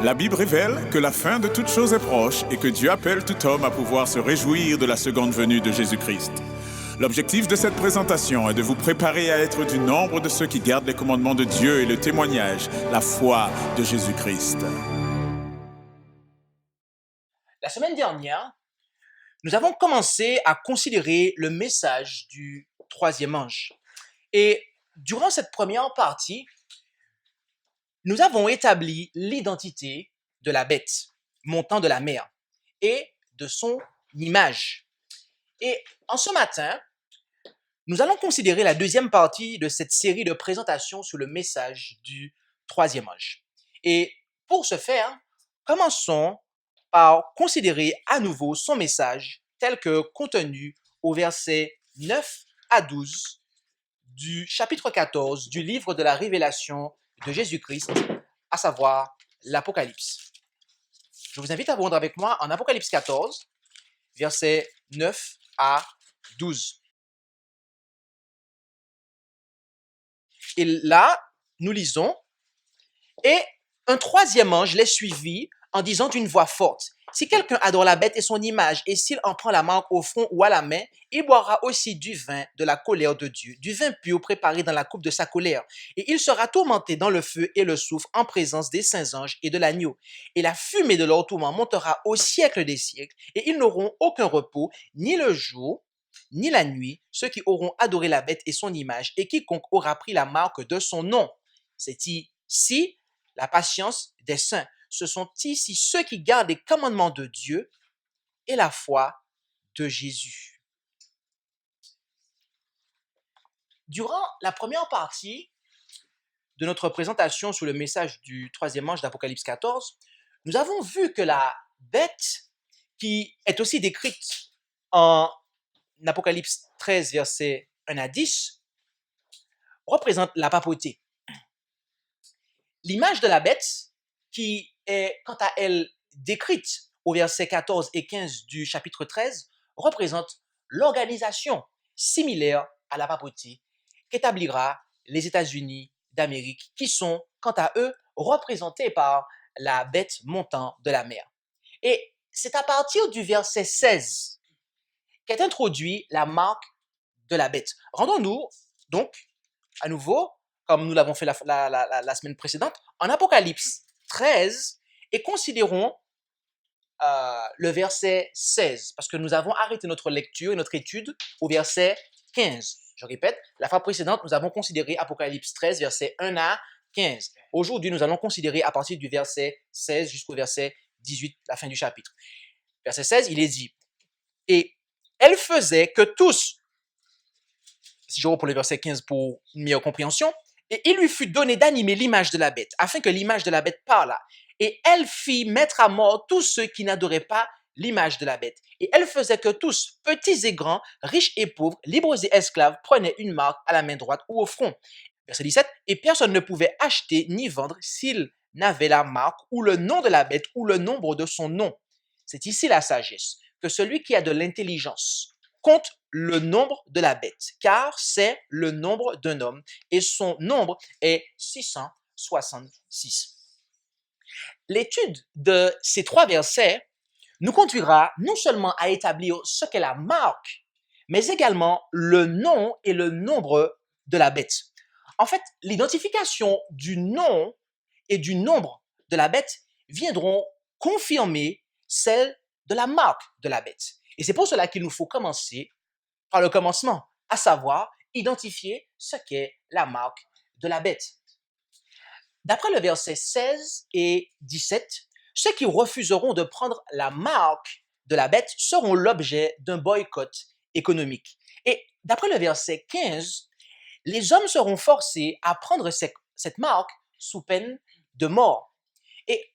La Bible révèle que la fin de toute chose est proche et que Dieu appelle tout homme à pouvoir se réjouir de la seconde venue de Jésus-Christ. L'objectif de cette présentation est de vous préparer à être du nombre de ceux qui gardent les commandements de Dieu et le témoignage, la foi de Jésus-Christ. La semaine dernière, nous avons commencé à considérer le message du troisième ange. Et durant cette première partie, nous avons établi l'identité de la bête montant de la mer et de son image. Et en ce matin, nous allons considérer la deuxième partie de cette série de présentations sur le message du troisième ange. Et pour ce faire, commençons par considérer à nouveau son message tel que contenu au verset 9 à 12 du chapitre 14 du livre de la révélation de Jésus-Christ, à savoir l'Apocalypse. Je vous invite à vous rendre avec moi en Apocalypse 14, versets 9 à 12. Et là, nous lisons, « Et un troisième ange les suivit en disant d'une voix forte, « Si quelqu'un adore la bête et son image, et s'il en prend la marque au front ou à la main, il boira aussi du vin de la colère de Dieu, du vin pur préparé dans la coupe de sa colère. Et il sera tourmenté dans le feu et le soufre en présence des saints anges et de l'agneau. Et la fumée de leur tourment montera au siècle des siècles, et ils n'auront aucun repos, ni le jour, ni la nuit, ceux qui auront adoré la bête et son image, et quiconque aura pris la marque de son nom. » C'est ici la patience des saints. Ce sont ici ceux qui gardent les commandements de Dieu et la foi de Jésus. Durant la première partie de notre présentation sur le message du troisième ange d'Apocalypse 14, nous avons vu que la bête, qui est aussi décrite en Apocalypse 13, versets 1 à 10, représente la papauté. L'image de la bête, qui est quant à elle décrite au verset 14 et 15 du chapitre 13, représente l'organisation similaire à la papauté qu'établira les États-Unis d'Amérique, qui sont quant à eux représentés par la bête montant de la mer. Et c'est à partir du verset 16 qu'est introduit la marque de la bête. Rendons-nous donc à nouveau, comme nous l'avons fait la semaine précédente, en Apocalypse 13 et considérons le verset 16, parce que nous avons arrêté notre lecture et notre étude au verset 15. Je répète, la fois précédente, nous avons considéré Apocalypse 13, verset 1 à 15. Aujourd'hui, nous allons considérer à partir du verset 16 jusqu'au verset 18, la fin du chapitre. Verset 16, il est dit, « Et elle faisait que tous, si je reprends le verset 15 pour une meilleure compréhension, et il lui fut donné d'animer l'image de la bête, afin que l'image de la bête parlât. Et elle fit mettre à mort tous ceux qui n'adoraient pas l'image de la bête. Et elle faisait que tous, petits et grands, riches et pauvres, libres et esclaves, prenaient une marque à la main droite ou au front. » Verset 17, « Et personne ne pouvait acheter ni vendre s'il n'avait la marque ou le nom de la bête ou le nombre de son nom. » C'est ici la sagesse, que celui qui a de l'intelligence compte le nombre de la bête, car c'est le nombre d'un homme, et son nombre est 666. L'étude de ces trois versets nous conduira non seulement à établir ce qu'est la marque, mais également le nom et le nombre de la bête. En fait, l'identification du nom et du nombre de la bête viendront confirmer celle de la marque de la bête. Et c'est pour cela qu'il nous faut commencer par le commencement, à savoir identifier ce qu'est la marque de la bête. D'après le verset 16 et 17, ceux qui refuseront de prendre la marque de la bête seront l'objet d'un boycott économique. Et d'après le verset 15, les hommes seront forcés à prendre cette marque sous peine de mort. Et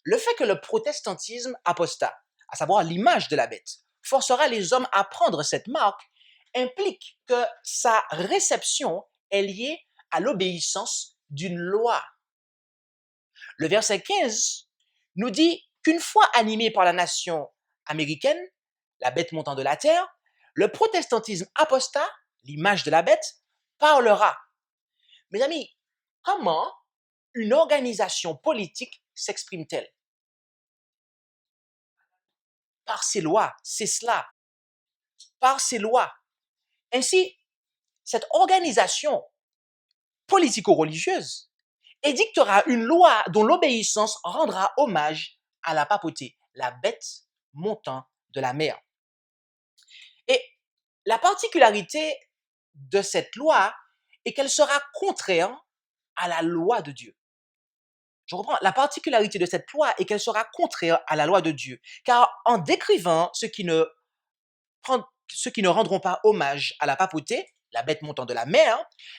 le fait que le protestantisme apostat, à savoir l'image de la bête, forcera les hommes à prendre cette marque implique que sa réception est liée à l'obéissance d'une loi. Le verset 15 nous dit qu'une fois animé par la nation américaine, la bête montant de la terre, le protestantisme apostat, l'image de la bête, parlera. Mes amis, comment une organisation politique s'exprime-t-elle? Par ses lois, c'est cela, par ses lois. Ainsi, cette organisation politico-religieuse édictera une loi dont l'obéissance rendra hommage à la papauté, la bête montant de la mer. Et la particularité de cette loi est qu'elle sera contraire à la loi de Dieu. Je reprends, la particularité de cette loi est qu'elle sera contraire à la loi de Dieu, car en décrivant ceux qui ne rendront pas hommage à la papauté, la bête montant de la mer,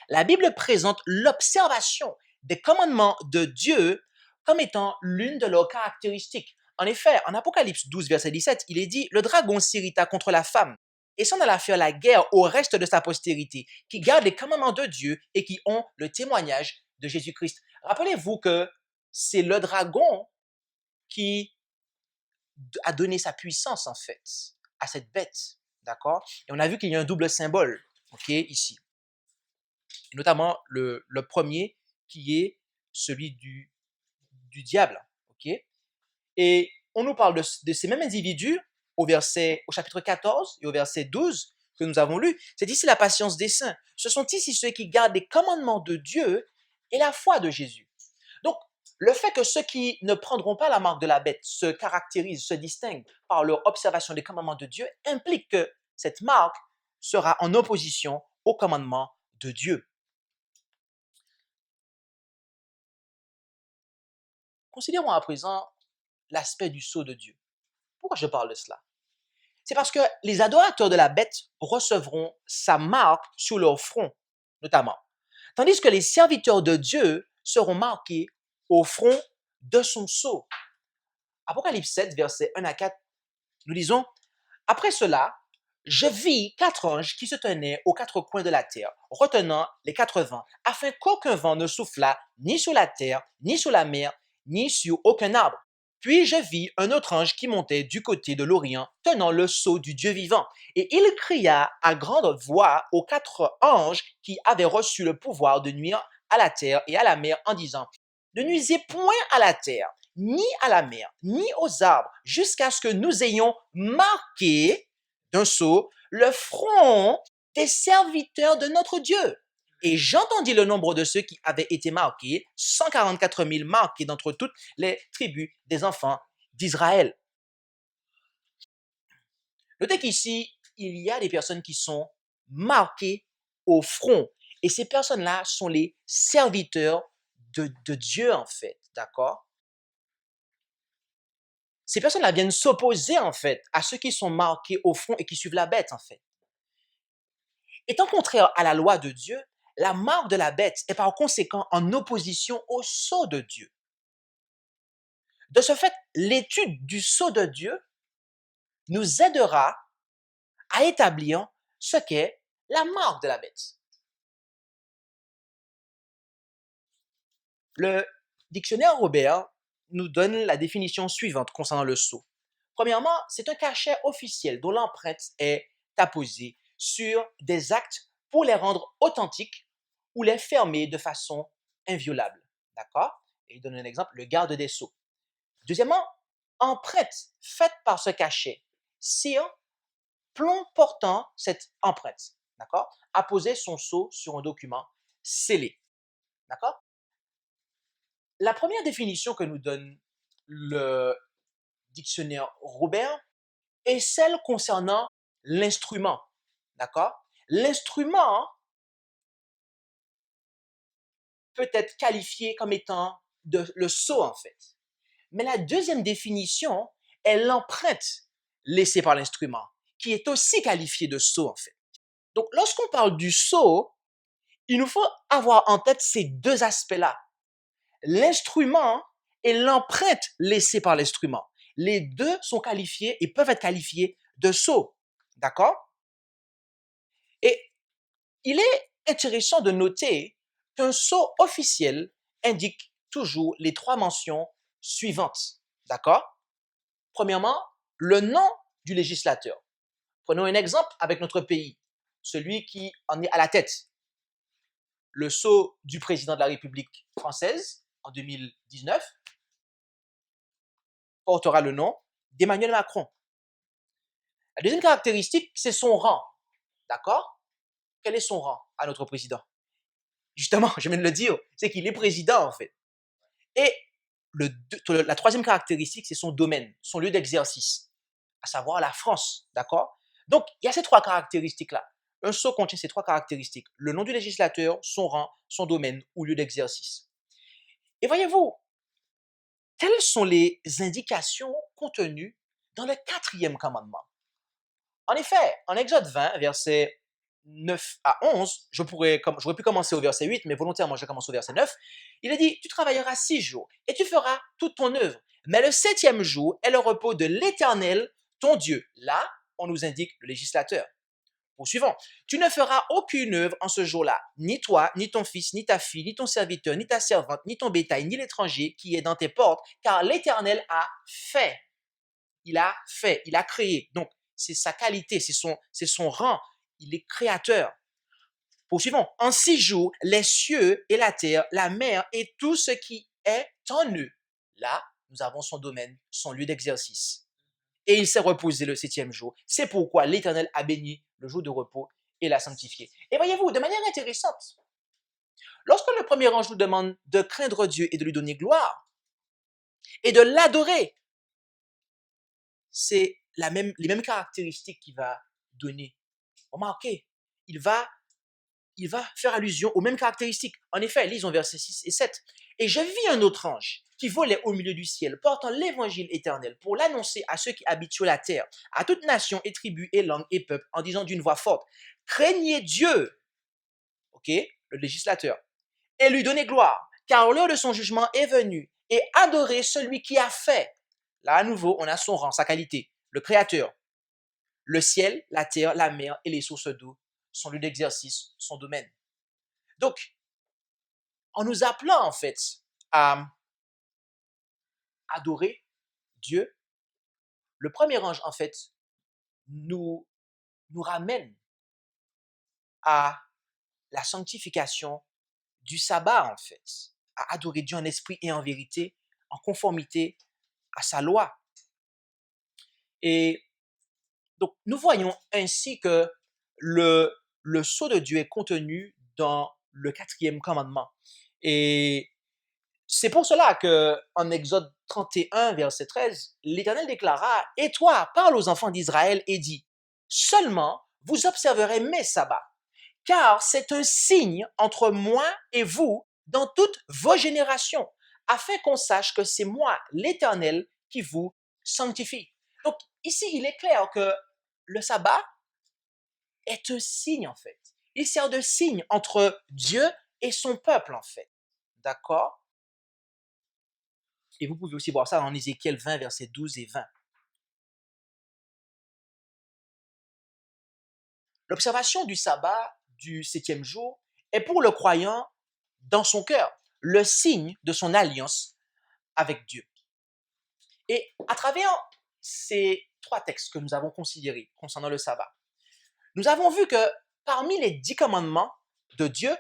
la Bible présente l'observation des commandements de Dieu comme étant l'une de leurs caractéristiques. En effet, en Apocalypse 12, verset 17, il est dit « Le dragon s'irrita contre la femme et s'en alla faire la guerre au reste de sa postérité, qui garde les commandements de Dieu et qui ont le témoignage de Jésus-Christ. » Rappelez-vous que c'est le dragon qui a donné sa puissance, en fait, à cette bête. D'accord? Et on a vu qu'il y a un double symbole, ok, ici. Et notamment le premier qui est celui du diable. Ok? Et on nous parle de ces mêmes individus au chapitre 14 et au verset 12 que nous avons lu. C'est ici la patience des saints. Ce sont ici ceux qui gardent les commandements de Dieu et la foi de Jésus. Donc, le fait que ceux qui ne prendront pas la marque de la bête se caractérisent, se distinguent par leur observation des commandements de Dieu implique que cette marque sera en opposition aux commandements de Dieu. Considérons à présent l'aspect du sceau de Dieu. Pourquoi je parle de cela? C'est parce que les adorateurs de la bête recevront sa marque sur leur front, notamment, tandis que les serviteurs de Dieu seront marqués au front de son sceau. Apocalypse 7, versets 1 à 4, nous lisons « Après cela, je vis 4 anges qui se tenaient aux 4 coins de la terre, retenant les 4 vents, afin qu'aucun vent ne soufflât ni sur la terre, ni sur la mer, ni sur aucun arbre. Puis je vis un autre ange qui montait du côté de l'Orient, tenant le sceau du Dieu vivant. Et il cria à grande voix aux 4 anges qui avaient reçu le pouvoir de nuire à la terre et à la mer en disant, ne nuisez point à la terre, ni à la mer, ni aux arbres, jusqu'à ce que nous ayons marqué d'un sceau le front des serviteurs de notre Dieu. Et j'entendis le nombre de ceux qui avaient été marqués, 144 000 marqués d'entre toutes les tribus des enfants d'Israël. Notez qu'ici, il y a des personnes qui sont marquées au front. Et ces personnes-là sont les serviteurs de Dieu, en fait. D'accord? Ces personnes-là viennent s'opposer, en fait, à ceux qui sont marqués au front et qui suivent la bête, en fait. Étant contraire à la loi de Dieu, la marque de la bête est par conséquent en opposition au sceau de Dieu. De ce fait, l'étude du sceau de Dieu nous aidera à établir ce qu'est la marque de la bête. Le dictionnaire Robert nous donne la définition suivante concernant le sceau. Premièrement, c'est un cachet officiel dont l'empreinte est apposée sur des actes pour les rendre authentiques ou les fermer de façon inviolable. D'accord? Et il donne un exemple, le garde des sceaux. Deuxièmement, empreinte faite par ce cachet, cire, plomb portant cette empreinte, d'accord? Apposer son sceau sur un document scellé, d'accord? La première définition que nous donne le dictionnaire Robert est celle concernant l'instrument, d'accord? L'instrument peut être qualifié comme étant le sceau, en fait. Mais la deuxième définition est l'empreinte laissée par l'instrument, qui est aussi qualifiée de sceau, en fait. Donc, lorsqu'on parle du sceau, il nous faut avoir en tête ces deux aspects-là. L'instrument et l'empreinte laissée par l'instrument. Les deux sont qualifiés et peuvent être qualifiés de sceau. D'accord? Et il est intéressant de noter qu'un sceau officiel indique toujours les 3 mentions suivantes. D'accord? Premièrement, le nom du législateur. Prenons un exemple avec notre pays, celui qui en est à la tête. Le sceau du président de la République française en 2019 portera le nom d'Emmanuel Macron. La deuxième caractéristique, c'est son rang. D'accord? Quel est son rang à notre président? Justement, je viens de le dire, c'est qu'il est président en fait. Et la troisième caractéristique, c'est son domaine, son lieu d'exercice, à savoir la France. D'accord? Donc, il y a ces trois caractéristiques-là. Un sceau contient ces trois caractéristiques. Le nom du législateur, son rang, son domaine ou lieu d'exercice. Et voyez-vous, quelles sont les indications contenues dans le quatrième commandement? En effet, en Exode 20, versets 9 à 11, j'aurais pu commencer au verset 8, mais volontairement, je commence au verset 9. Il est dit, tu travailleras 6 jours et tu feras toute ton œuvre. Mais le septième jour est le repos de l'Éternel, ton Dieu. Là, on nous indique le législateur. Poursuivons. Tu ne feras aucune œuvre en ce jour-là, ni toi, ni ton fils, ni ta fille, ni ton serviteur, ni ta servante, ni ton bétail, ni l'étranger qui est dans tes portes, car l'Éternel a fait. Il a fait, il a créé. Donc, c'est sa qualité, c'est son rang. Il est créateur. Poursuivons. En 6 jours, les cieux et la terre, la mer et tout ce qui est en eux. Là, nous avons son domaine, son lieu d'exercice. Et il s'est reposé le septième jour. C'est pourquoi l'Éternel a béni le jour de repos et l'a sanctifié. Et voyez-vous, de manière intéressante, lorsque le premier ange nous demande de craindre Dieu et de lui donner gloire et de l'adorer, c'est les mêmes caractéristiques qu'il va donner. Remarquez, il va faire allusion aux mêmes caractéristiques. En effet, lisons versets 6 et 7. Et je vis un autre ange qui volait au milieu du ciel, portant l'évangile éternel pour l'annoncer à ceux qui habitent sur la terre, à toute nation et tribu et langue et peuple, en disant d'une voix forte, craignez Dieu, ok, le législateur, et lui donnez gloire, car l'heure de son jugement est venue, et adorez celui qui a fait. Là, à nouveau, on a son rang, sa qualité, le créateur. Le ciel, la terre, la mer et les sources d'eau, son lieu d'exercice, son domaine. Donc, en nous appelant en fait à adorer Dieu, le premier ange en fait nous ramène à la sanctification du sabbat en fait, à adorer Dieu en esprit et en vérité, en conformité à sa loi. Et donc, nous voyons ainsi que le sceau de Dieu est contenu dans le quatrième commandement. Et c'est pour cela qu'en Exode 31, verset 13, l'Éternel déclara, « Et toi, parle aux enfants d'Israël et dis, seulement vous observerez mes sabbats, car c'est un signe entre moi et vous dans toutes vos générations, afin qu'on sache que c'est moi, l'Éternel, qui vous sanctifie. » Donc ici, il est clair que le sabbat est un signe en fait. Il sert de signe entre Dieu et son peuple en fait. D'accord? Et vous pouvez aussi voir ça en Ézéchiel 20, versets 12 et 20. L'observation du sabbat du septième jour est pour le croyant dans son cœur le signe de son alliance avec Dieu. Et à travers ces trois textes que nous avons considérés concernant le sabbat, nous avons vu que parmi les 10 commandements de Dieu,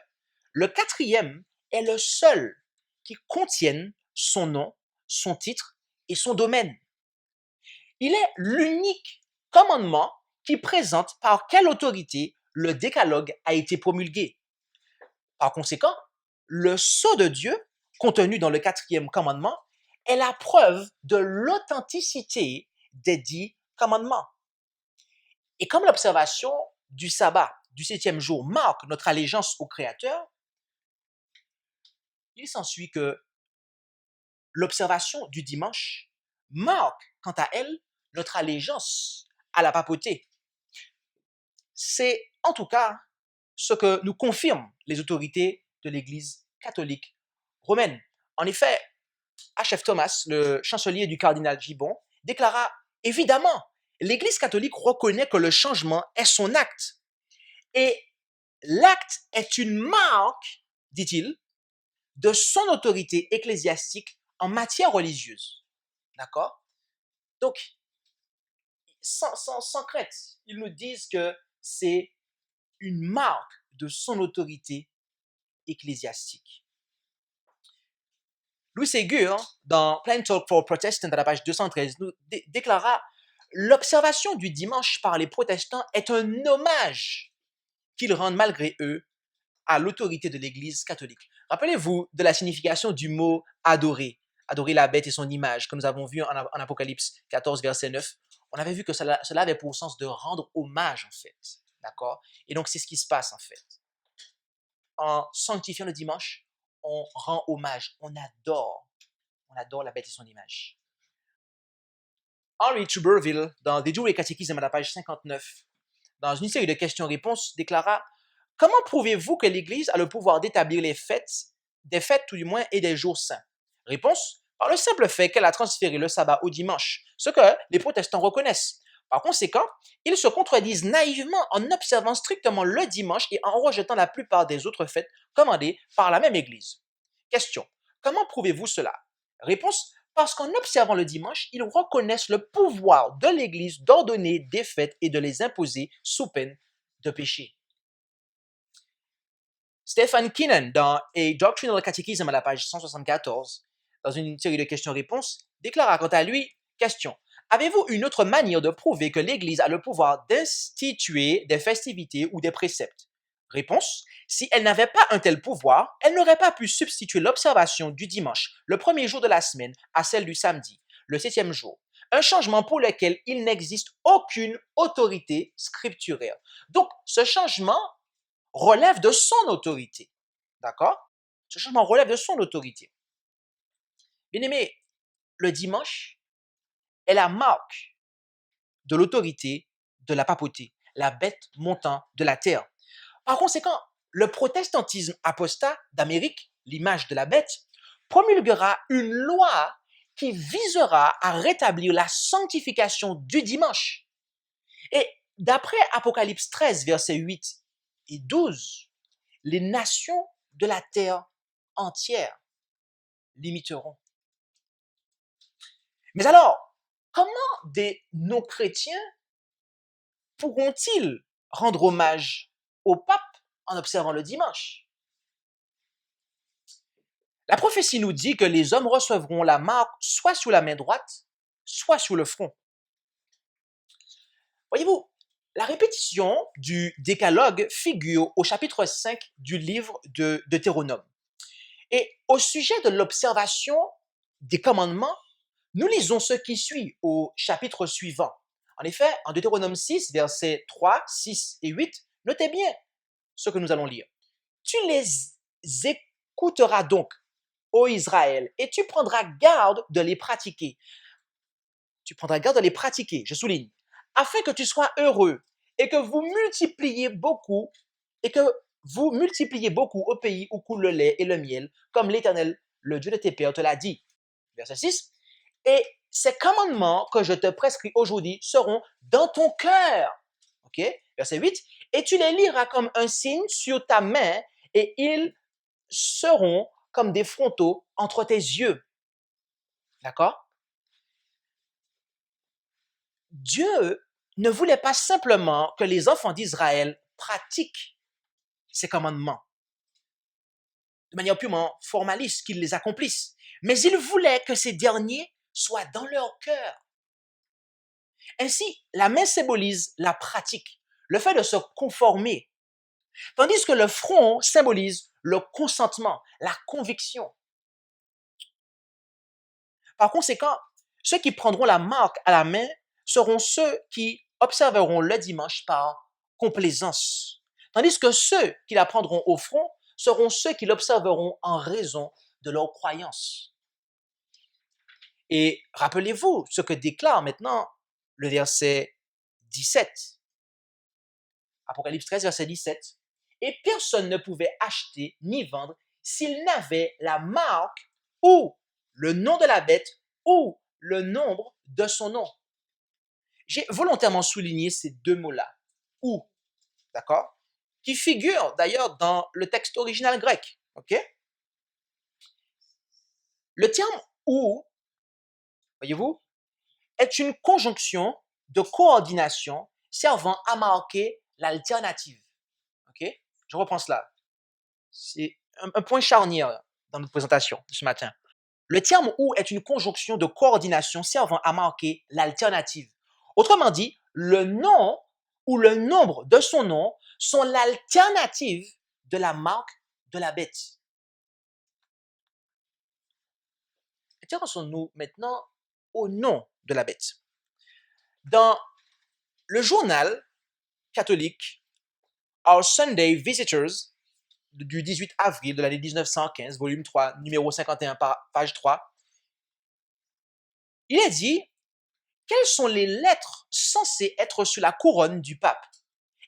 le quatrième est le seul qui contienne son nom, son titre et son domaine. Il est l'unique commandement qui présente par quelle autorité le décalogue a été promulgué. Par conséquent, le sceau de Dieu, contenu dans le quatrième commandement, est la preuve de l'authenticité des 10 commandements. Et comme l'observation du sabbat du septième jour marque notre allégeance au Créateur, il s'ensuit que l'observation du dimanche marque, quant à elle, notre allégeance à la papauté. C'est en tout cas ce que nous confirment les autorités de l'Église catholique romaine. En effet, H.F. Thomas, le chancelier du cardinal Gibbon, déclara « Évidemment, l'Église catholique reconnaît que le changement est son acte. Et l'acte est une marque, dit-il, de son autorité ecclésiastique en matière religieuse. » D'accord? Donc, sans crainte, ils nous disent que c'est une marque de son autorité ecclésiastique. Louis Ségur, dans Plain Talk for Protestants, à la page 213, nous déclara: l'observation du dimanche par les protestants est un hommage qu'ils rendent malgré eux à l'autorité de l'Église catholique. Rappelez-vous de la signification du mot adorer. Adorer la bête et son image, que nous avons vu en Apocalypse 14, verset 9. On avait vu que cela avait pour sens de rendre hommage, en fait. D'accord? Et donc, c'est ce qui se passe, en fait. En sanctifiant le dimanche, on rend hommage, on adore la bête et son image. Henry Tuberville, dans Des Jours et Catéchismes à la page 59, dans une série de questions-réponses, déclara: comment prouvez-vous que l'Église a le pouvoir d'établir des fêtes tout du moins, et des jours saints? Réponse: par le simple fait qu'elle a transféré le sabbat au dimanche, ce que les protestants reconnaissent. Par conséquent, ils se contredisent naïvement en observant strictement le dimanche et en rejetant la plupart des autres fêtes commandées par la même Église. Question: comment prouvez-vous cela? Réponse: parce qu'en observant le dimanche, ils reconnaissent le pouvoir de l'Église d'ordonner des fêtes et de les imposer sous peine de péché. Stephen Keenan, dans A Doctrinal Catechism à la page 174, dans une série de questions-réponses, déclara quant à lui: question: avez-vous une autre manière de prouver que l'Église a le pouvoir d'instituer des festivités ou des préceptes? Réponse: si elle n'avait pas un tel pouvoir, elle n'aurait pas pu substituer l'observation du dimanche, le premier jour de la semaine, à celle du samedi, le 7e jour. Un changement pour lequel il n'existe aucune autorité scripturaire. Donc, ce changement relève de son autorité. D'accord? Ce changement relève de son autorité. Bien-aimé, le dimanche est la marque de l'autorité de la papauté, la bête montant de la terre. Par conséquent, le protestantisme apostat d'Amérique, l'image de la bête, promulguera une loi qui visera à rétablir la sanctification du dimanche. Et d'après Apocalypse 13, versets 8 et 12, les nations de la terre entière l'imiteront. Mais alors, comment des non-chrétiens pourront-ils rendre hommage au pape en observant le dimanche? La prophétie nous dit que les hommes recevront la marque soit sous la main droite, soit sous le front. Voyez-vous, la répétition du décalogue figure au chapitre 5 du livre de Deutéronome. Et au sujet de l'observation des commandements, nous lisons ce qui suit au chapitre suivant. En effet, en Deutéronome 6, versets 3, 6 et 8, notez bien ce que nous allons lire. Tu les écouteras donc, ô Israël, et tu prendras garde de les pratiquer. Tu prendras garde de les pratiquer, je souligne, afin que tu sois heureux et que vous multipliez beaucoup au pays où coule le lait et le miel, comme l'Éternel, le Dieu de tes pères, te l'a dit. Verset 6. Et ces commandements que je te prescris aujourd'hui seront dans ton cœur. OK? Verset 8. Et tu les liras comme un signe sur ta main, et ils seront comme des frontaux entre tes yeux. D'accord? Dieu ne voulait pas simplement que les enfants d'Israël pratiquent ces commandements de manière purement formaliste, qu'ils les accomplissent, mais il voulait que ces derniers soient dans leur cœur. Ainsi, la main symbolise la pratique, le fait de se conformer, tandis que le front symbolise le consentement, la conviction. Par conséquent, ceux qui prendront la marque à la main seront ceux qui observeront le dimanche par complaisance, tandis que ceux qui la prendront au front seront ceux qui l'observeront en raison de leur croyance. Et rappelez-vous ce que déclare maintenant le verset 17. Apocalypse 13, verset 17. Et personne ne pouvait acheter ni vendre s'il n'avait la marque ou le nom de la bête ou le nombre de son nom. J'ai volontairement souligné ces deux mots-là, ou, d'accord, qui figurent d'ailleurs dans le texte original grec. Ok? Le terme ou, voyez-vous, est une conjonction de coordination servant à marquer l'alternative. Ok? Je reprends cela. C'est un point charnière dans notre présentation de ce matin. Le terme ou est une conjonction de coordination servant à marquer l'alternative. Autrement dit, le nom ou le nombre de son nom sont l'alternative de la marque de la bête. Intéressons-nous maintenant au nom de la bête. Dans le journal catholique Our Sunday Visitors du 18 avril de l'année 1915, volume 3, numéro 51, page 3, il est dit quelles sont les lettres censées être sur la couronne du pape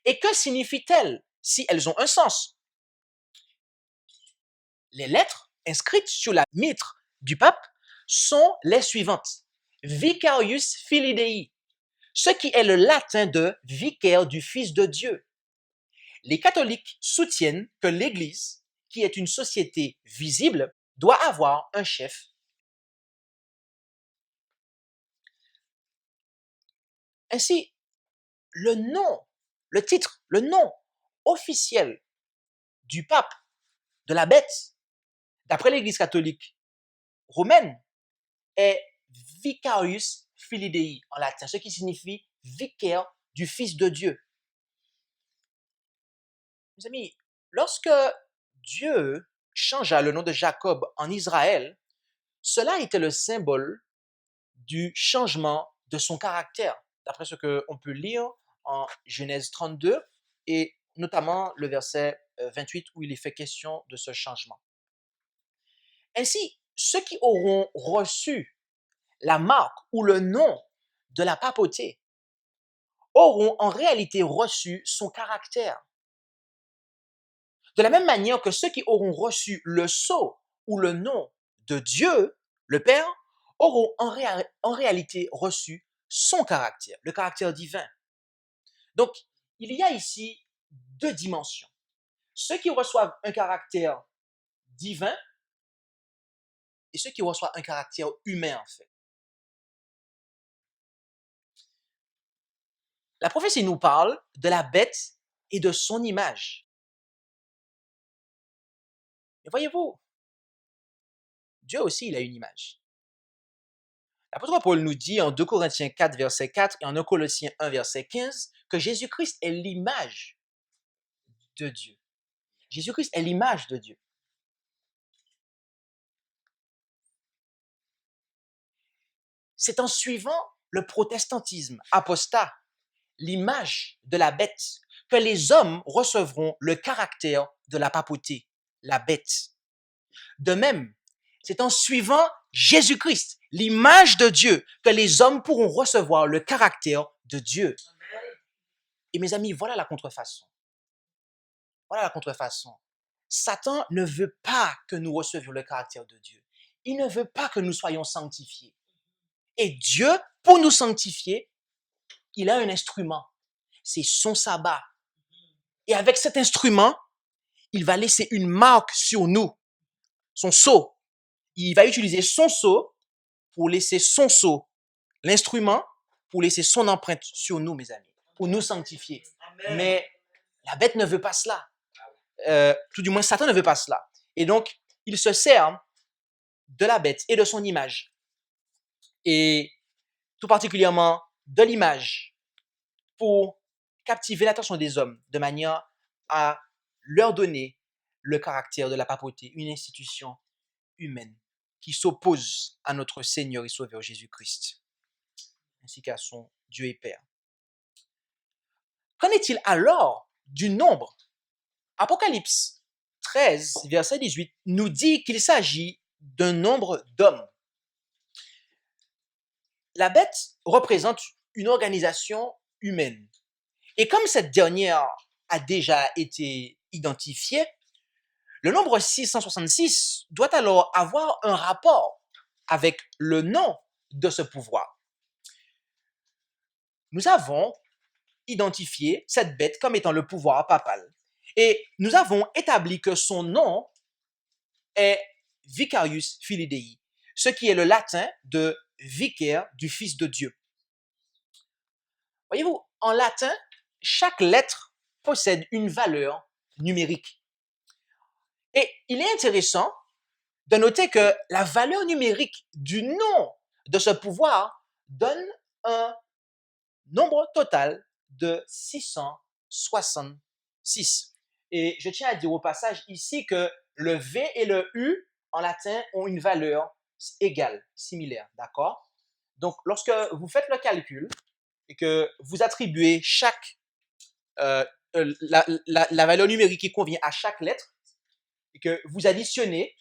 et que signifient-elles si elles ont un sens. Les lettres inscrites sur la mitre du pape sont les suivantes. Vicarius Filii Dei, ce qui est le latin de vicaire du Fils de Dieu. Les catholiques soutiennent que l'Église, qui est une société visible, doit avoir un chef. Ainsi, le nom officiel du pape, de la bête, d'après l'Église catholique romaine, est Vicarius Filii Dei en latin, ce qui signifie vicaire du Fils de Dieu. Mes amis, lorsque Dieu changea le nom de Jacob en Israël, cela était le symbole du changement de son caractère, d'après ce qu'on peut lire en Genèse 32 et notamment le verset 28 où il est fait question de ce changement. Ainsi, ceux qui auront reçu la marque ou le nom de la papauté auront en réalité reçu son caractère. De la même manière que ceux qui auront reçu le sceau ou le nom de Dieu, le Père, auront en réalité reçu son caractère, le caractère divin. Donc, il y a ici deux dimensions. Ceux qui reçoivent un caractère divin et ceux qui reçoivent un caractère humain, en fait. La prophétie nous parle de la bête et de son image. Mais voyez-vous, Dieu aussi, il a une image. L'apôtre Paul nous dit en 2 Corinthiens 4, verset 4 et en 1 Colossiens 1, verset 15 que Jésus-Christ est l'image de Dieu. Jésus-Christ est l'image de Dieu. C'est en suivant le protestantisme apostat, l'image de la bête, que les hommes recevront le caractère de la papauté, la bête. De même, c'est en suivant Jésus-Christ, l'image de Dieu, que les hommes pourront recevoir le caractère de Dieu. Et mes amis, voilà la contrefaçon. Voilà la contrefaçon. Satan ne veut pas que nous recevions le caractère de Dieu. Il ne veut pas que nous soyons sanctifiés. Et Dieu, pour nous sanctifier, il a un instrument. C'est son sabbat. Et avec cet instrument, il va laisser une marque sur nous, son sceau. Il va utiliser son sceau pour laisser son sceau, l'instrument pour laisser son empreinte sur nous, mes amis, pour nous sanctifier. Amen. Mais la bête ne veut pas cela. Tout du moins, Satan ne veut pas cela. Et donc, il se sert de la bête et de son image. Et tout particulièrement de l'image pour captiver l'attention des hommes de manière à leur donner le caractère de la papauté, une institution humaine qui s'oppose à notre Seigneur et Sauveur Jésus-Christ, ainsi qu'à son Dieu et Père. Qu'en est-il alors du nombre? Apocalypse 13, verset 18, nous dit qu'il s'agit d'un nombre d'hommes. La bête représente une organisation humaine. Et comme cette dernière a déjà été identifiée, le nombre 666 doit alors avoir un rapport avec le nom de ce pouvoir. Nous avons identifié cette bête comme étant le pouvoir papal. Et nous avons établi que son nom est Vicarius Filii Dei, ce qui est le latin de vicaire du Fils de Dieu. Voyez-vous, en latin, chaque lettre possède une valeur numérique. Et il est intéressant de noter que la valeur numérique du nom de ce pouvoir donne un nombre total de 666. Et je tiens à dire au passage ici que le V et le U en latin ont une valeur égale, similaire, d'accord? Donc, lorsque vous faites le calcul et que vous attribuez la valeur numérique qui convient à chaque lettre et que vous additionnez,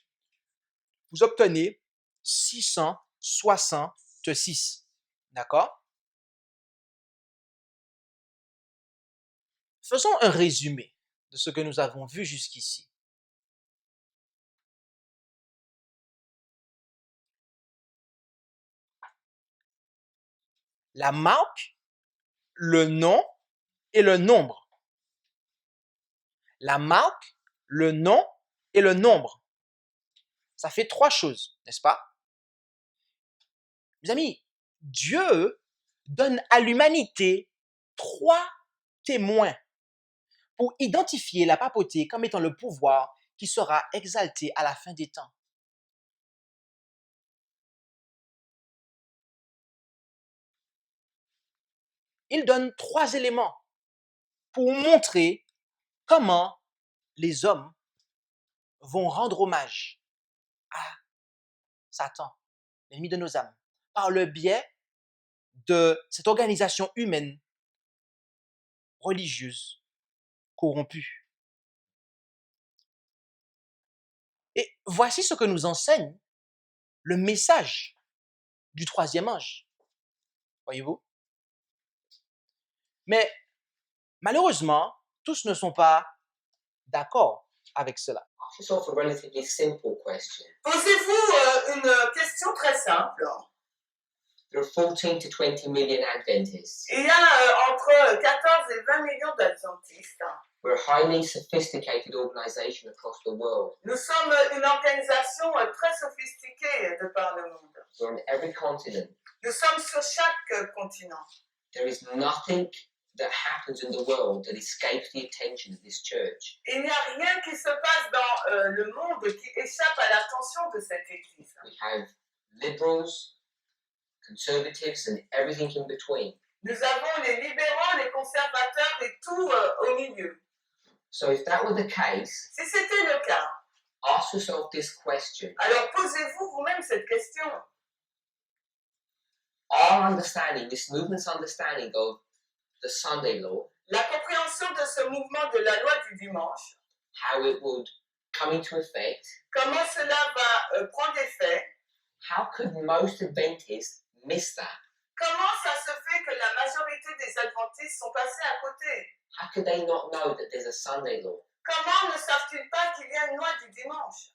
vous obtenez 666, d'accord? Faisons un résumé de ce que nous avons vu jusqu'ici. La marque, le nom et le nombre. La marque, le nom et le nombre. Ça fait 3 choses, n'est-ce pas? Mes amis, Dieu donne à l'humanité 3 témoins pour identifier la papauté comme étant le pouvoir qui sera exalté à la fin des temps. Il donne 3 éléments pour montrer comment les hommes vont rendre hommage à Satan, l'ennemi de nos âmes, par le biais de cette organisation humaine religieuse corrompue. Et voici ce que nous enseigne le message du 3e ange. Voyez-vous? Mais malheureusement, tous ne sont pas d'accord avec cela. Ask yourself a relatively simple question. Posez-vous une question très simple. There are 14 to 20 million Adventists. Il y a entre 14 et 20 millions d'adventistes. We're a highly sophisticated organization across the world. Nous sommes une organisation très sophistiquée de par le monde. We're on every continent. Nous sommes sur chaque continent. There is nothing that happens in the world that escapes the attention of this church. Il n'y a rien qui se passe dans le monde qui échappe à l'attention de cette église. We have liberals, conservatives, and everything in between. Nous avons les libéraux, les conservateurs et tout au milieu. So if that were the case, Si c'était le cas, ask yourself this question. alors posez-vous vous-même cette question. Our understanding, this movement's understanding of the Sunday law, La compréhension de ce mouvement de la loi du dimanche, how it would come into effect, comment cela va prendre effet, how could most Adventists miss that? comment ça se fait que la majorité des adventistes sont passés à côté? How could they not know that there's a Sunday law? Comment ne savent-ils pas qu'il y a une loi du dimanche?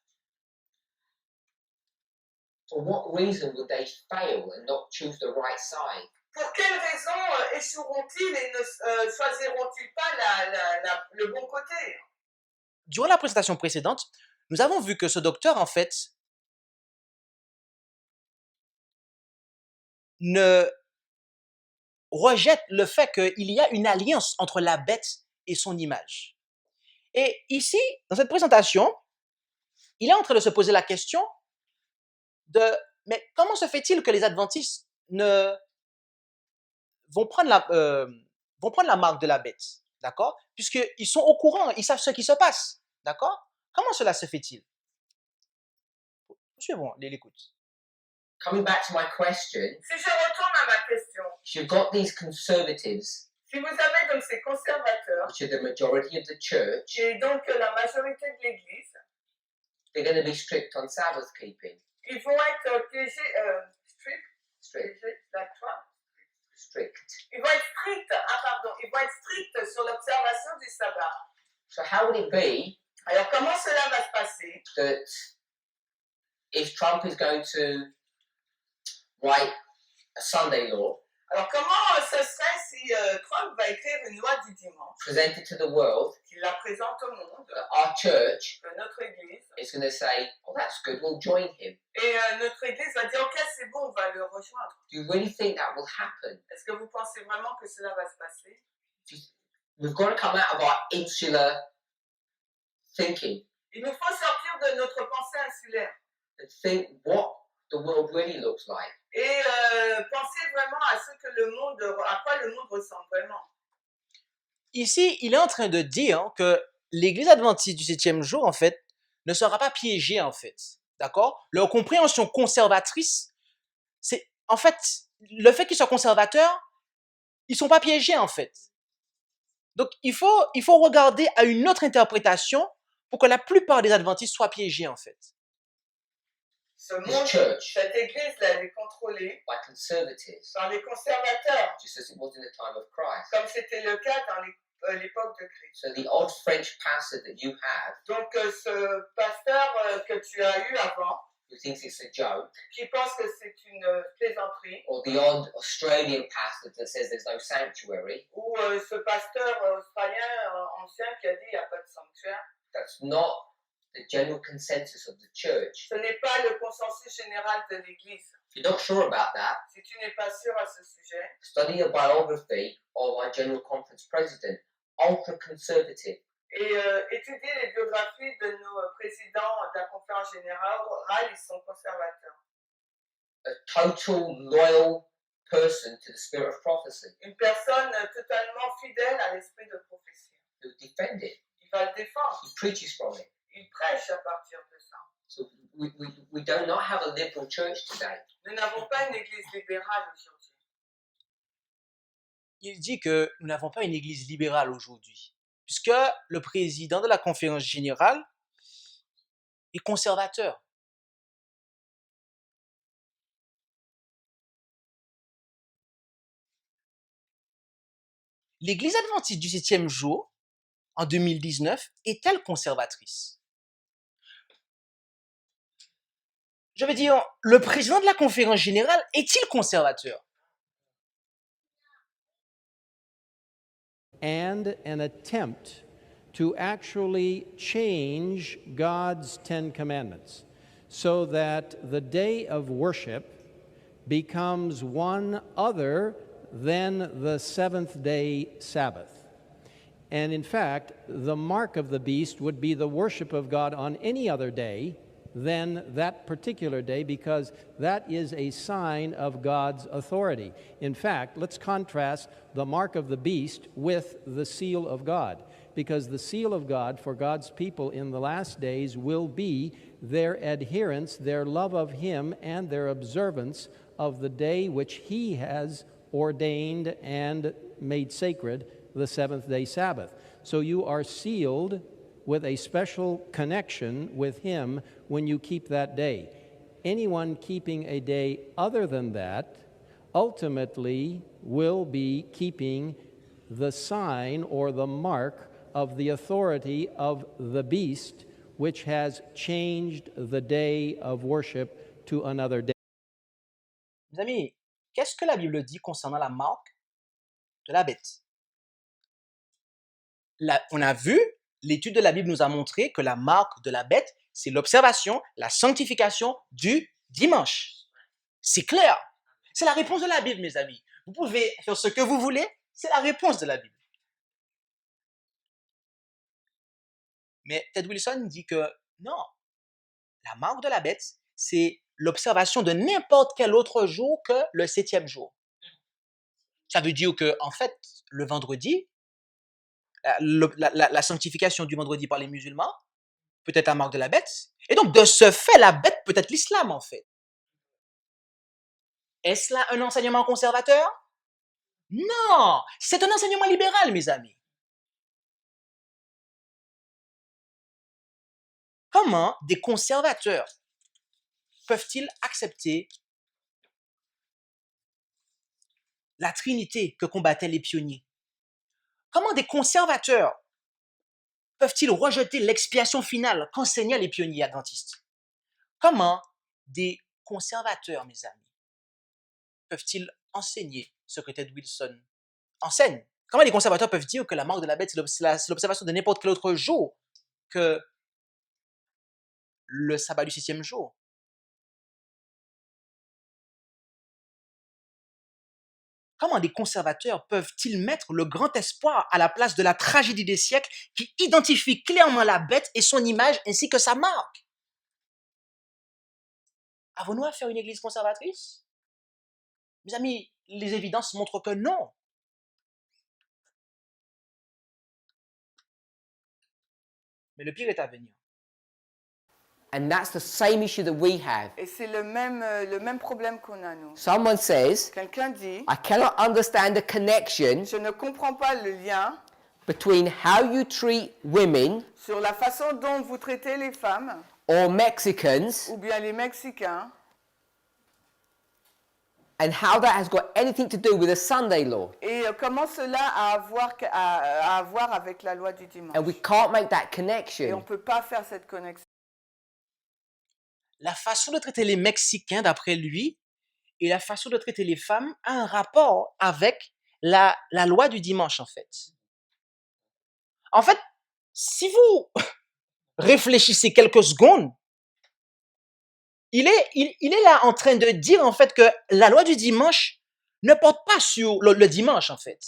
For what reason would they fail and not choose the right side? Pour quelles raisons échoueront-ils et ne choisiront-ils pas le bon côté? Durant la présentation précédente, nous avons vu que ce docteur, en fait, ne rejette le fait qu'il y a une alliance entre la bête et son image. Et ici, dans cette présentation, il est en train de se poser la question de « Mais comment se fait-il que les adventistes vont prendre la marque de la bête, d'accord? Puisqu'ils sont au courant, ils savent ce qui se passe, d'accord? Comment cela se fait-il? Suivons l'écoute. Coming back to my question, Si je retourne à ma question, if you've got these conservatives, si vous avez donc ces conservateurs, which are the majority of the church, qui est donc la majorité de l'Église, they're going to be strict on Sabbath keeping. ils vont être piégés, Strict. Strict. Ils vont être stricts sur l'observation du sabbat. So how would it be Alors comment cela va se passer? that if Trump is going to write a Sunday law, Alors comment ce serait si Trump va écrire une loi du dimanche, present it to the world, qu'il la présente au monde, our church que notre Église, is going to say, oh, that's good, we'll join him. et notre Église va dire ok c'est bon, on va le rejoindre. Do you really think that will happen? Est-ce que vous pensez vraiment que cela va se passer? We've got to come out of our insular thinking. Il nous faut sortir de notre pensée insulaire. and think what the world really looks like. Et pensez vraiment à à quoi le monde ressemble vraiment. Ici, il est en train de dire que l'Église adventiste du 7e jour, en fait, ne sera pas piégée, en fait. D'accord? Leur compréhension conservatrice, c'est, en fait, le fait qu'ils soient conservateurs, ils sont pas piégés, en fait. Donc, il faut regarder à une autre interprétation pour que la plupart des adventistes soient piégés, en fait. Ce monde, church. cette église-là, elle est contrôlée By conservatives, par les conservateurs, just as it was in the time of Christ. comme c'était le cas dans l'époque de Christ. So the odd French pastor that you have, Donc, ce pasteur que tu as eu avant, who thinks it's a joke, qui pense que c'est une plaisanterie, or the odd Australian pastor that says there's no sanctuary, ou ce pasteur australien ancien qui a dit il n'y a pas de sanctuaire, that's not the general consensus of the church. ce n'est pas le consensus général de l'Église. If you're not sure about that, Si tu n'es pas sûr à ce sujet, study a biography of our General Conference president, ultra conservative. et étudier les biographies de nos présidents de la conférence générale, ils sont conservateurs. A total loyal person to the spirit of prophecy, Une personne totalement fidèle à l'esprit de prophétie. who defend it. Il va le défendre. He preaches from it. Il prêche à partir de ça. So we do not have a liberal church today. Nous n'avons pas une église libérale aujourd'hui. Il dit que nous n'avons pas une église libérale aujourd'hui, puisque le président de la conférence générale est conservateur. L'église adventiste du 7e jour, en 2019, est-elle conservatrice? Je veux dire, le président de la conférence générale est-il conservateur? And an attempt to actually change God's 10 Commandments so that the day of worship becomes one other than the seventh-day Sabbath. And in fact, the mark of the beast would be the worship of God on any other day than that particular day, because that is a sign of God's authority. In fact, let's contrast the mark of the beast with the seal of God, because the seal of God for God's people in the last days will be their adherence, their love of Him, and their observance of the day which He has ordained and made sacred, the seventh-day Sabbath. So you are sealed with a special connection with Him when you keep that day. Anyone keeping a day other than that ultimately will be keeping the sign or the mark of the authority of the beast, which has changed the day of worship to another day. Mes amis, qu'est-ce que la Bible dit concernant la marque de la bête? On a vu, l'étude de la Bible nous a montré que la marque de la bête, c'est l'observation, la sanctification du dimanche. C'est clair. C'est la réponse de la Bible, mes amis. Vous pouvez faire ce que vous voulez, c'est la réponse de la Bible. Mais Ted Wilson dit que non, la marque de la bête, c'est l'observation de n'importe quel autre jour que le 7e jour. Ça veut dire que, en fait, le vendredi, la sanctification du vendredi par les musulmans peut être la marque de la bête. Et donc, de ce fait, la bête peut être l'islam, en fait. Est-ce là un enseignement conservateur? Non, c'est un enseignement libéral, mes amis. Comment des conservateurs peuvent-ils accepter la Trinité que combattaient les pionniers? Comment des conservateurs peuvent-ils rejeter l'expiation finale qu'enseignaient les pionniers adventistes? Comment des conservateurs, mes amis, peuvent-ils enseigner ce que Ted Wilson enseigne? Comment les conservateurs peuvent dire que la marque de la bête, c'est l'observation de n'importe quel autre jour que le sabbat du 6e jour? Comment des conservateurs peuvent-ils mettre le grand espoir à la place de la tragédie des siècles qui identifie clairement la bête et son image ainsi que sa marque? Avons-nous affaire à une église conservatrice? Mes amis, les évidences montrent que non. Mais le pire est à venir. And that's the same issue that we have. Et c'est le même problème qu'on a, nous. Someone says, Quelqu'un dit, I cannot understand the connection je ne comprends pas le lien between how you treat women sur la façon dont vous traitez les femmes, or Mexicans ou bien les Mexicains, and how that has got anything to do with the Sunday law. et comment cela a à voir avec la loi du dimanche. And we can't make that Et on connection. ne peut pas faire cette connexion. La façon de traiter les Mexicains, d'après lui, et la façon de traiter les femmes a un rapport avec la loi du dimanche, en fait. En fait, si vous réfléchissez quelques secondes, il est là en train de dire, en fait, que la loi du dimanche ne porte pas sur le dimanche, en fait.